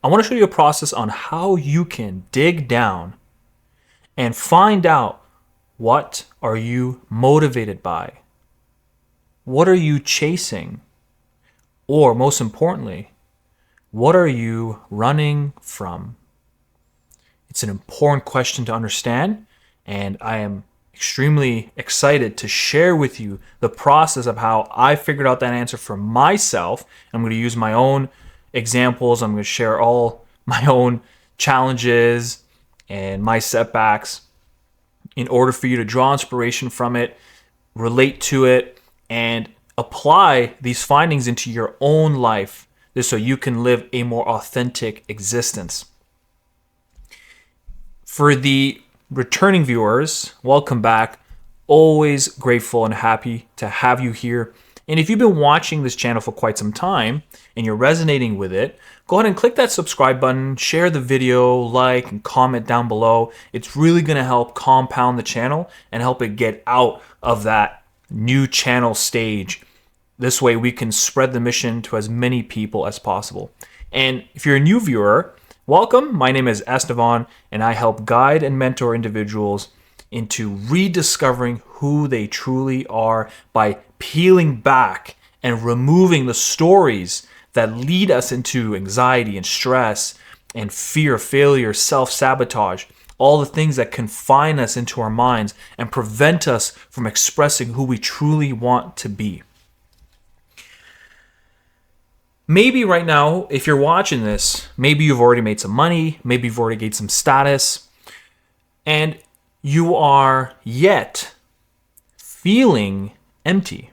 I want to show you a process on how you can dig down and find out what are you motivated by? What are you chasing? Or most importantly, what are you running from? It's an important question to understand, and I am extremely excited to share with you the process of how I figured out that answer for myself. I'm going to use my own examples. I'm going to share all my own challenges and my setbacks in order for you to draw inspiration from it, relate to it, and apply these findings into your own life so you can live a more authentic existence. For the returning viewers, welcome back. Always grateful and happy to have you here. And if you've been watching this channel for quite some time and you're resonating with it, go ahead and click that subscribe button, share the video, like, and comment down below. It's really going to help compound the channel and help it get out of that new channel stage. This way we can spread the mission to as many people as possible. And if you're a new viewer, welcome. My name is Estevan, and I help guide and mentor individuals into rediscovering who they truly are by peeling back and removing the stories that lead us into anxiety and stress and fear, failure, self-sabotage, all the things that confine us into our minds and prevent us from expressing who we truly want to be. Maybe right now, if you're watching this, maybe you've already made some money, maybe you've already gained some status, and you are yet feeling empty.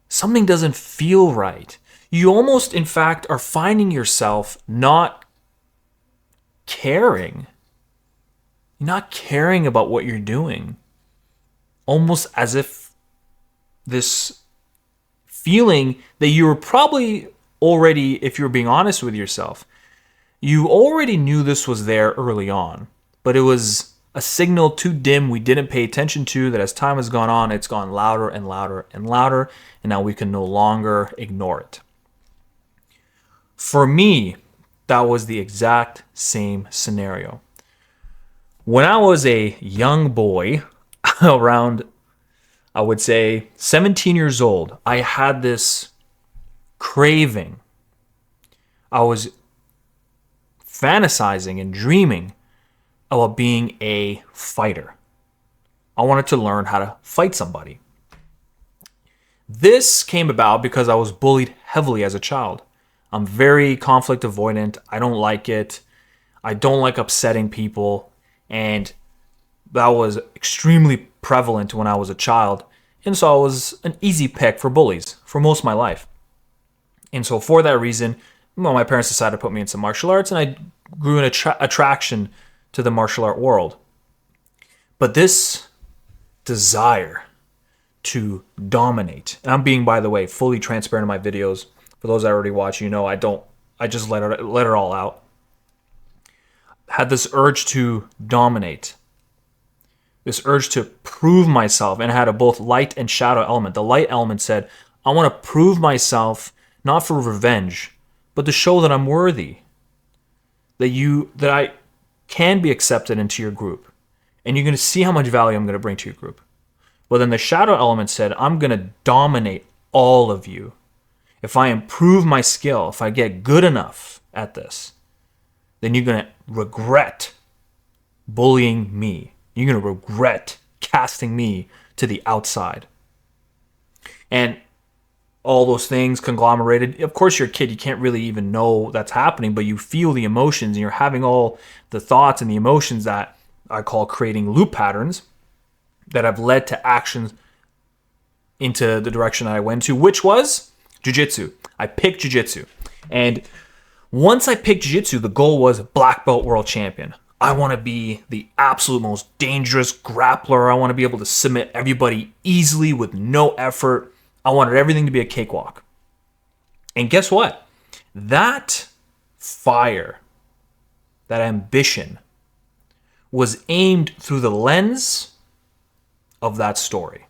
Something doesn't feel right. You almost, in fact, are finding yourself not caring. You're not caring about what you're doing. Almost as if this feeling that you were probably already, if you're being honest with yourself, you already knew this was there early on, but it was a signal too dim we didn't pay attention to, that as time has gone on, it's gone louder and louder and louder, and now we can no longer ignore it. For me, that was the exact same scenario. When I was a young boy, around, I would say, 17 years old, I had this craving. I was fantasizing and dreaming about being a fighter. I wanted to learn how to fight somebody. This came about because I was bullied heavily as a child. I'm very conflict avoidant. I don't like it. I don't like upsetting people. And that was extremely prevalent when I was a child. And so I was an easy pick for bullies for most of my life. And so for that reason, my parents decided to put me in some martial arts, and I grew an attraction to the martial art world. But this desire to dominate, and I'm being, by the way, fully transparent in my videos. For those that already watch, I just let it all out. Had this urge to dominate, this urge to prove myself, and it had a both light and shadow element. The light element said, I want to prove myself, not for revenge, but to show that I'm worthy, that I can be accepted into your group, and you're going to see how much value I'm going to bring to your group. But then the shadow element said, I'm going to dominate all of you. If I improve my skill, if I get good enough at this, then you're going to regret bullying me. You're going to regret casting me to the outside. And all those things conglomerated. Of course, you're a kid. You can't really even know that's happening, but you feel the emotions, and you're having all the thoughts and the emotions that I call creating loop patterns that have led to actions into the direction that I went to, which was jiu-jitsu. I picked jiu-jitsu. And once I picked jiu-jitsu, the goal was black belt world champion. I want to be the absolute most dangerous grappler. I want to be able to submit everybody easily with no effort. I wanted everything to be a cakewalk. And guess what? That fire, that ambition, was aimed through the lens of that story.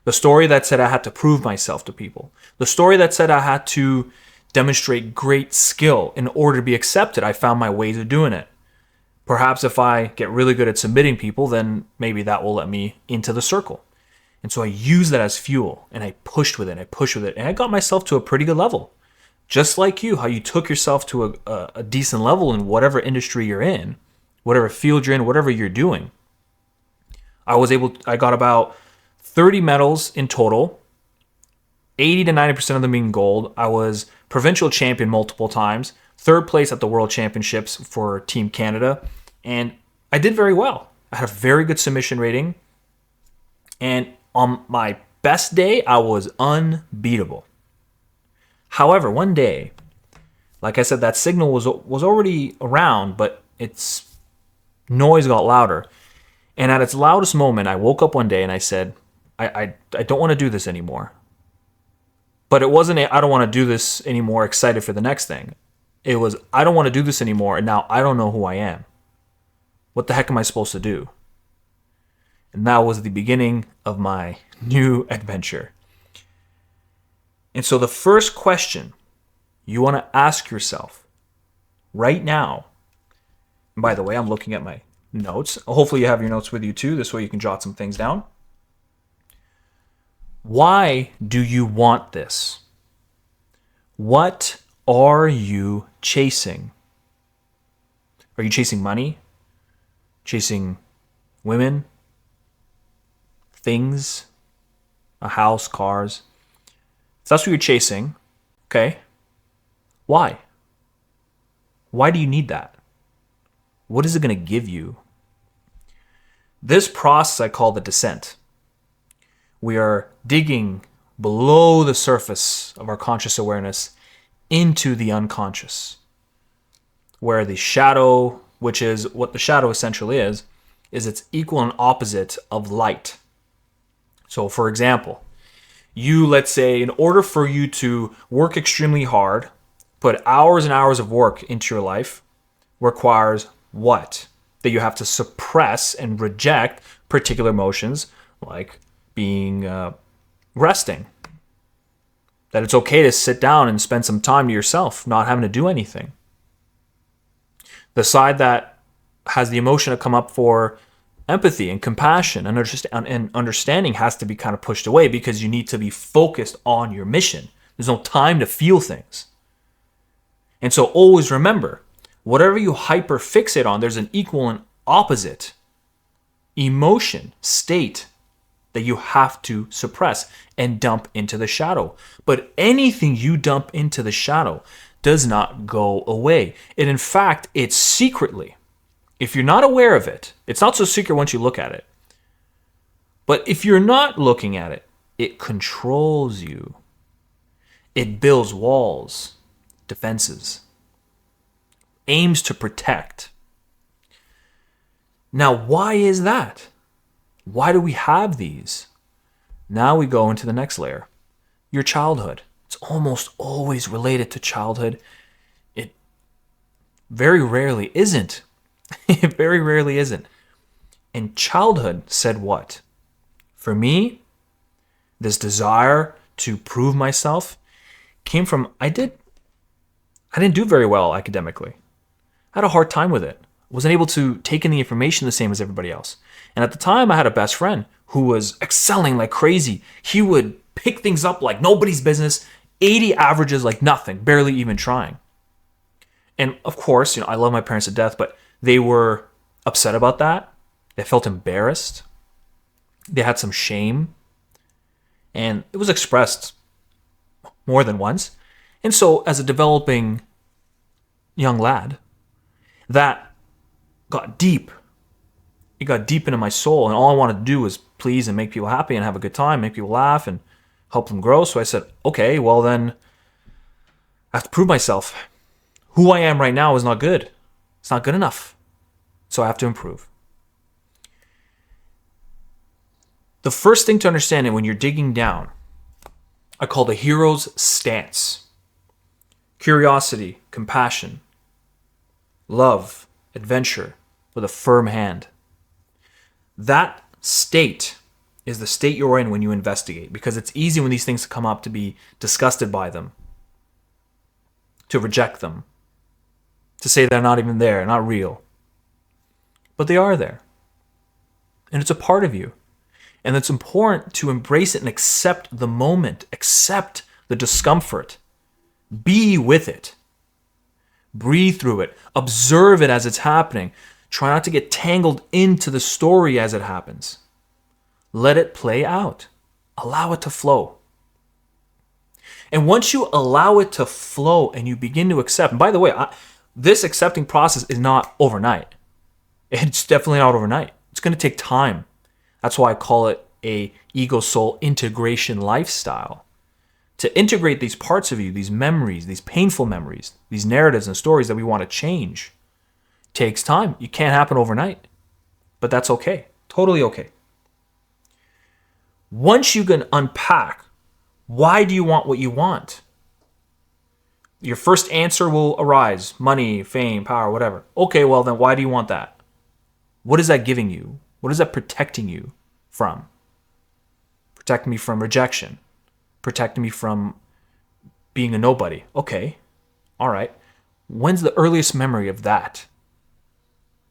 The story that said I had to prove myself to people. The story that said I had to demonstrate great skill in order to be accepted. I found my ways of doing it. Perhaps if I get really good at submitting people, then maybe that will let me into the circle. And so I used that as fuel, and I pushed with it, and I got myself to a pretty good level. Just like you, how you took yourself to a decent level in whatever industry you're in, whatever field you're in, whatever you're doing. I got about 30 medals in total, 80 to 90% of them being gold. I was provincial champion multiple times, third place at the World Championships for Team Canada, and I did very well. I had a very good submission rating, and on my best day, I was unbeatable. However, one day, like I said, that signal was already around, but its noise got louder. And at its loudest moment, I woke up one day and I said, I don't want to do this anymore. But it wasn't I don't want to do this anymore, excited for the next thing. It was, I don't want to do this anymore, and now I don't know who I am. What the heck am I supposed to do? And that was the beginning of my new adventure. And so the first question you want to ask yourself right now, and by the way, I'm looking at my notes. Hopefully you have your notes with you too. This way you can jot some things down. Why do you want this? What are you chasing? Are you chasing money? Chasing women? Things? A house? Cars? If that's what you're chasing, okay, why? Why do you need that? What is it going to give you? This process I call the descent. We are digging below the surface of our conscious awareness into the unconscious, where the shadow, which is what the shadow essentially is its equal and opposite of light. So for example, let's say, in order for you to work extremely hard, put hours and hours of work into your life, requires what? That you have to suppress and reject particular emotions, like being resting. That it's okay to sit down and spend some time to yourself, not having to do anything. The side that has the emotion to come up for empathy and compassion and understanding has to be kind of pushed away because you need to be focused on your mission. There's no time to feel things. And so always remember, whatever you hyper fixate on, there's an equal and opposite emotion, state that you have to suppress and dump into the shadow. But anything you dump into the shadow does not go away. And in fact, it's secretly, if you're not aware of it, it's not so secret once you look at it. But if you're not looking at it, it controls you. It builds walls, defenses, aims to protect. Now, why is that? Why do we have these? Now we go into the next layer. Your childhood. It's almost always related to childhood. It very rarely isn't. It very rarely isn't. And childhood said what? For me, this desire to prove myself came from I didn't do very well academically. I had a hard time with it. I wasn't able to take in the information the same as everybody else. And at the time, I had a best friend who was excelling like crazy. He would pick things up like nobody's business, 80 averages like nothing, barely even trying. And of course, I love my parents to death, but they were upset about that. They felt embarrassed. They had some shame. And it was expressed more than once. And so as a developing young lad, that got deep. It got deep into my soul, and all I wanted to do was please and make people happy and have a good time, make people laugh and help them grow. So I said, okay, well then I have to prove myself. Who I am right now is not good. It's not good enough. So I have to improve. The first thing to understand when you're digging down, I call the hero's stance. Curiosity, compassion, love, adventure with a firm hand. That state is the state you're in when you investigate, because it's easy when these things come up to be disgusted by them. to reject them, to say they're not even there, not real. But they are there. And it's a part of you. And it's important to embrace it and accept the moment, accept the discomfort, be with it, breathe through it, observe it as it's happening. Try not to get tangled into the story as it happens. Let it play out. Allow it to flow. And once you allow it to flow and you begin to accept, and by the way, this accepting process is not overnight. It's definitely not overnight. It's going to take time. That's why I call it a ego-soul integration lifestyle. To integrate these parts of you, these memories, these painful memories, these narratives and stories that we want to change, takes time. It can't happen overnight. But that's okay. Totally okay. Once you can unpack, why do you want what you want? Your first answer will arise. Money, fame, power, whatever. Okay, well then why do you want that? What is that giving you? What is that protecting you from? Protecting me from rejection. Protecting me from being a nobody. Okay, all right. When's the earliest memory of that?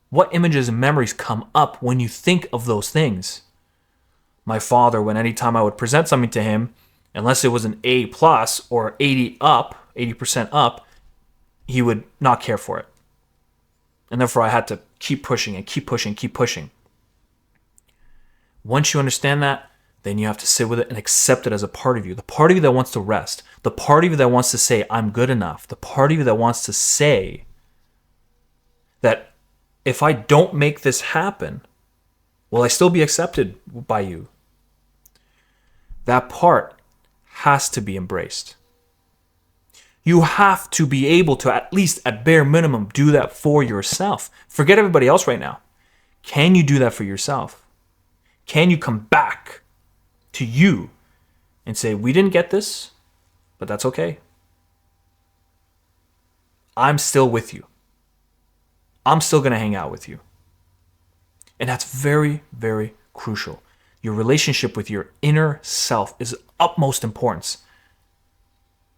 What images and memories come up when you think of those things? My father, when anytime I would present something to him, unless it was an A plus or 80% up, he would not care for it. And therefore I had to keep pushing and keep pushing, keep pushing. Once you understand that, then you have to sit with it and accept it as a part of you. The part of you that wants to rest. The part of you that wants to say, I'm good enough. The part of you that wants to say that if I don't make this happen, will I still be accepted by you? That part has to be embraced. You have to be able to, at least at bare minimum, do that for yourself. Forget everybody else right now. Can you do that for yourself? Can you come back to you and say, we didn't get this, but that's okay. I'm still with you. I'm still going to hang out with you. And that's very, very crucial. Your relationship with your inner self is of utmost importance.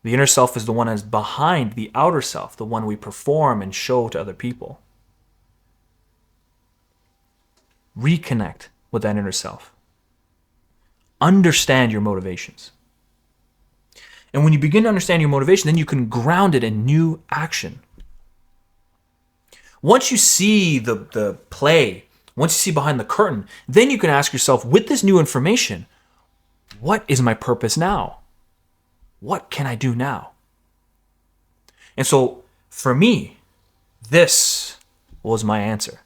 The inner self is the one that's behind the outer self, the one we perform and show to other people. Reconnect with that inner self. Understand your motivations. And when you begin to understand your motivation, then you can ground it in new action. Once you see the play, once you see behind the curtain, then you can ask yourself, with this new information, what is my purpose now? What can I do now? And so, for me, this was my answer.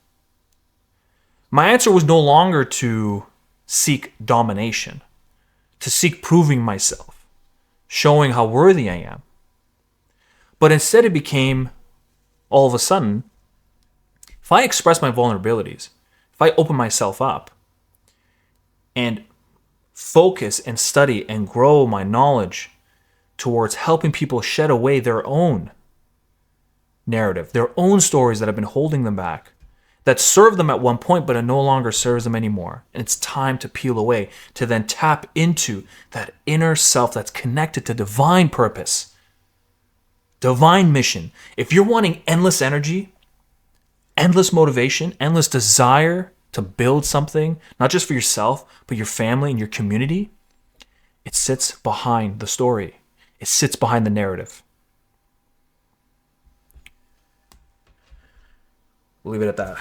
My answer was no longer to seek domination, to seek proving myself, showing how worthy I am. But instead it became, all of a sudden, if I express my vulnerabilities, if I open myself up and focus and study and grow my knowledge towards helping people shed away their own narrative, their own stories that have been holding them back, that served them at one point but it no longer serves them anymore. And it's time to peel away, to then tap into that inner self that's connected to divine purpose, divine mission. If you're wanting endless energy, endless motivation, endless desire to build something, not just for yourself, but your family and your community, it sits behind the story. It sits behind the narrative. We'll leave it at that.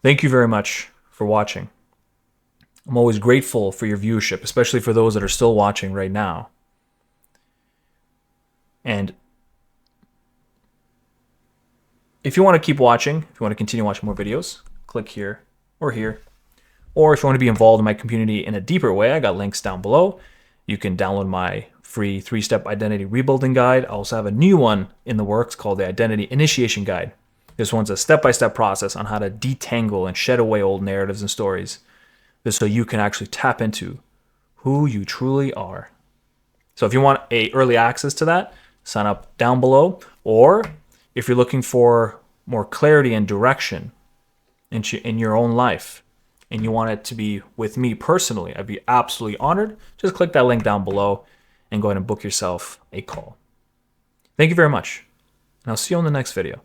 Thank you very much for watching. I'm always grateful for your viewership, especially for those that are still watching right now. And if you want to keep watching, if you want to continue watching more videos, click here or here. Or if you want to be involved in my community in a deeper way, I got links down below. You can download my free 3-step identity rebuilding guide. I also have a new one in the works called the Identity Initiation Guide. This one's a step-by-step process on how to detangle and shed away old narratives and stories, just so you can actually tap into who you truly are. So if you want early access to that, sign up down below. Or if you're looking for more clarity and direction in your own life, and you want it to be with me personally, I'd be absolutely honored. Just click that link down below and go ahead and book yourself a call. Thank you very much, and I'll see you on the next video.